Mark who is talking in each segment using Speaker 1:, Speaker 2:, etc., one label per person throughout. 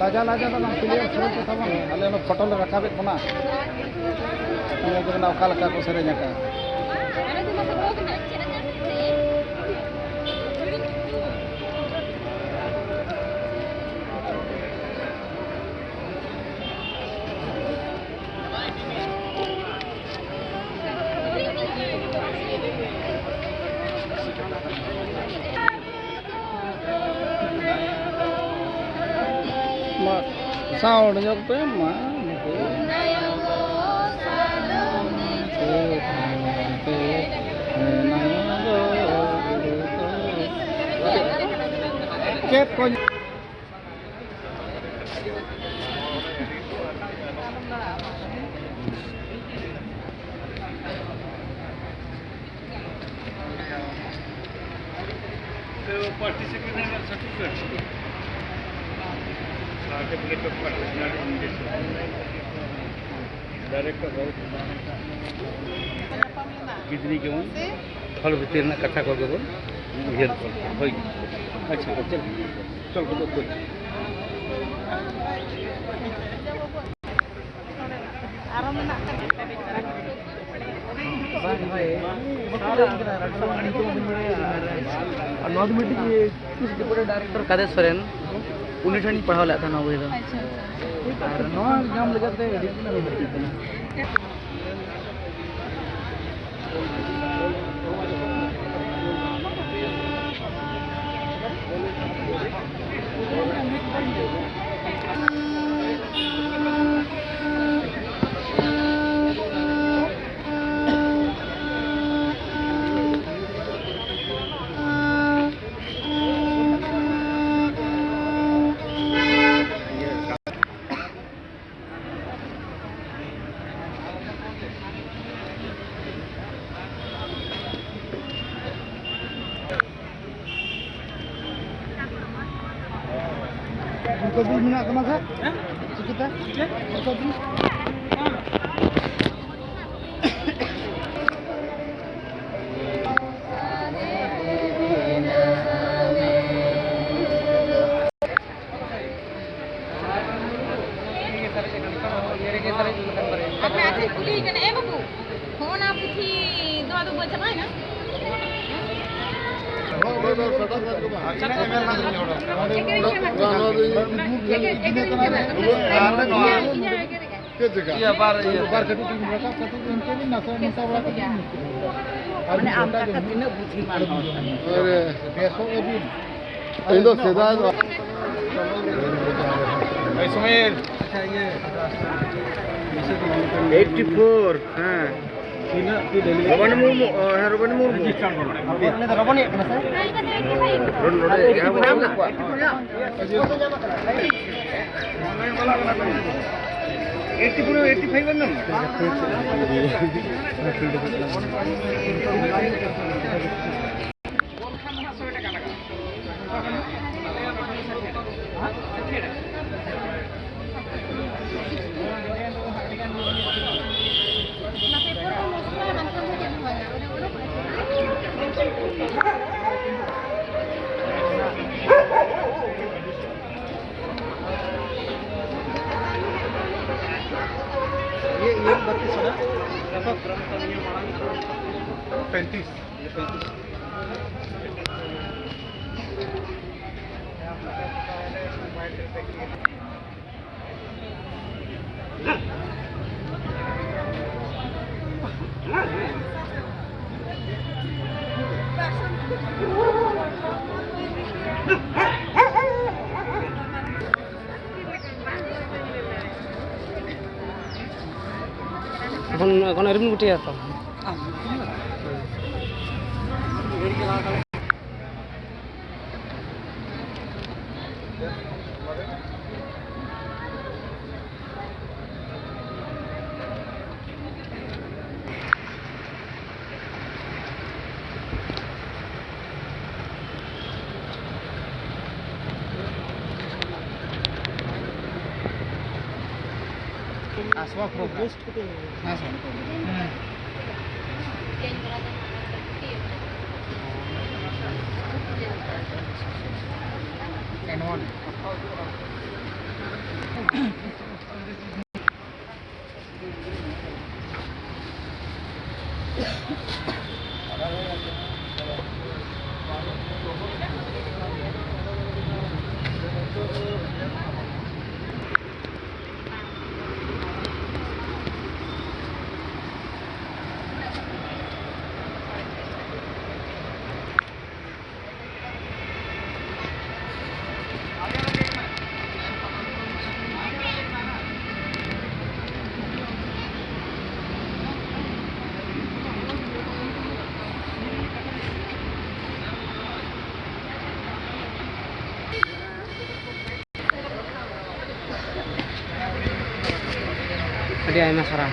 Speaker 1: Laja laja kan clear semua kita bang. Ada yang foto le rakabit mana? Ini juga nak kal kal serenya kan. Sound nyok pe mah. Ket kon.
Speaker 2: Participant certificate. Certificate of participation. Director कितनी क्यों फल वितरण कथा कर दो ये होई अच्छा चल चल को
Speaker 3: आराम ना डायरेक्टर कादेश सोरेन उन्हीं ठानी पढ़ाव लेता ना वही नाम लगाते Berkopi minyak ke masa? Sekitar? Berkopi?
Speaker 4: આપણે આજે ભૂલી ગયા ને એ બાપુ ફોન આપુથી દો બોલ ચલાય ને
Speaker 1: Iya bar kedua tim mereka satu tim ini nasa berapa tim?
Speaker 3: मैंने आम तक दिन बुद्धिमान
Speaker 1: अरे besok ini.
Speaker 5: Itu sudah.
Speaker 1: Ismail.
Speaker 5: 84 हाँ Robani Murmu Robani Murmu
Speaker 1: Register dulu. Ini Robani kena saya? ये 32 है berapa gram tadinya malam 35
Speaker 3: এখন এরকম গুটি আছে
Speaker 1: Aswa progress Aswa N1
Speaker 3: ᱟᱹᱰᱤ ᱟᱭᱢᱟ ᱥᱟᱨᱦᱟᱣ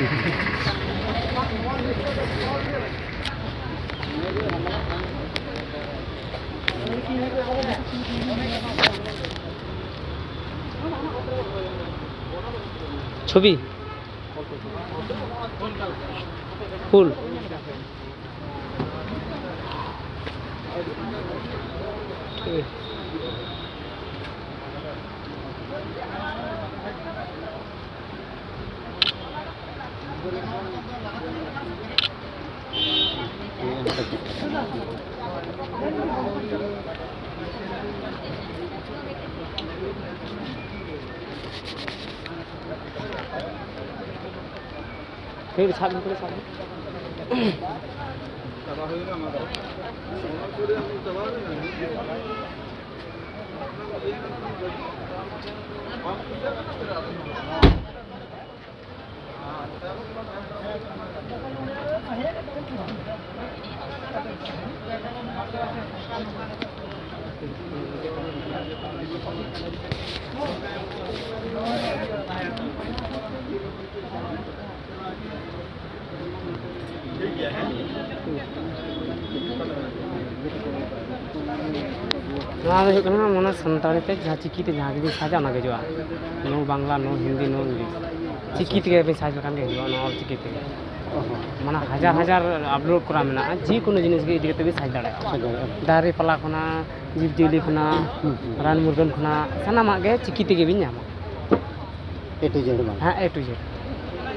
Speaker 3: ছবি ফুল ঠিক সাত করে সাত ᱱᱚᱣᱟ ᱫᱚ ᱦᱩᱭᱩᱜ ᱠᱟᱱᱟ ᱢᱚᱱᱮ ᱥᱟᱱᱛᱟᱲᱤ ᱛᱮ ᱡᱟᱦᱟᱸ ᱪᱤᱠᱤ ᱛᱮ ᱡᱟᱦᱟᱸ ᱜᱮᱵᱤᱱ ᱥᱟᱡᱟ ᱚᱱᱟ ᱜᱮ ᱦᱤᱡᱩᱜᱼᱟ ᱱᱚ ᱵᱟᱝᱞᱟ ᱱᱚ ᱦᱤᱱᱫᱤ ᱱᱚ ᱤᱝᱞᱤশ ᱪᱤᱠᱤ ᱛᱮᱜᱮ ᱵᱤᱱ ᱥᱟᱡ ᱞᱮᱠᱷᱟᱱ ᱜᱮ ᱦᱤᱡᱩᱜᱼᱟ ᱱᱚᱣᱟ ᱚᱞ ᱪᱤᱠᱤ ᱛᱮᱜᱮ ᱢᱟᱱᱮ ᱦᱟᱡᱟᱨ ᱦᱟᱡᱟর আপলোড করা মেনাᱜᱼᱟ ᱡᱮ ᱠᱳᱱᱳ ᱡᱤᱱᱤস ᱜᱮ ᱤᱫᱤ ᱠᱟᱛᱮ ᱵᱤᱱ ᱥᱟᱡ ᱫᱟᱲᱮᱭᱟᱜᱼᱟ ᱫᱟᱨᱮ ᱯᱟᱞᱟ ᱠᱷᱚᱱᱟᱜ ᱡᱤᱵᱽ ᱡᱤᱭᱟᱹᱞᱤ ᱠᱷᱚᱱᱟᱜ ᱨᱟᱱ ᱢᱩᱨᱜᱟᱹᱱ ᱠᱷᱚᱱᱟᱜ ᱥᱟᱱᱟᱢᱟᱜ ᱜᱮ ᱪᱤᱠᱤ ᱛᱮᱜᱮ ᱵᱤᱱ ᱧᱟᱢᱟ
Speaker 5: ए टू जेड ᱵᱟᱝ
Speaker 3: ᱦᱮᱸ A to Z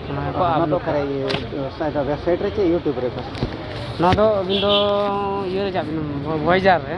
Speaker 3: ᱚᱱᱟ ᱠᱚ
Speaker 5: ᱚᱱᱟ ᱫᱚ
Speaker 3: ᱟᱯᱞᱳᱰ
Speaker 5: ᱚᱠᱟᱨᱮ ᱣᱮᱵᱥᱟᱭᱤᱴ ᱨᱮ ᱪᱮ ᱤᱭᱩᱴᱩᱵᱽ ᱨᱮ
Speaker 3: ᱱᱚᱣᱟ ᱫᱚ ᱟᱹᱵᱤᱱ ᱫᱚ ᱤᱭᱟᱹ ᱨᱮ ᱪᱟᱜ ᱵᱤᱱ ᱵᱷᱚᱭᱮᱡᱟᱨ ᱨᱮ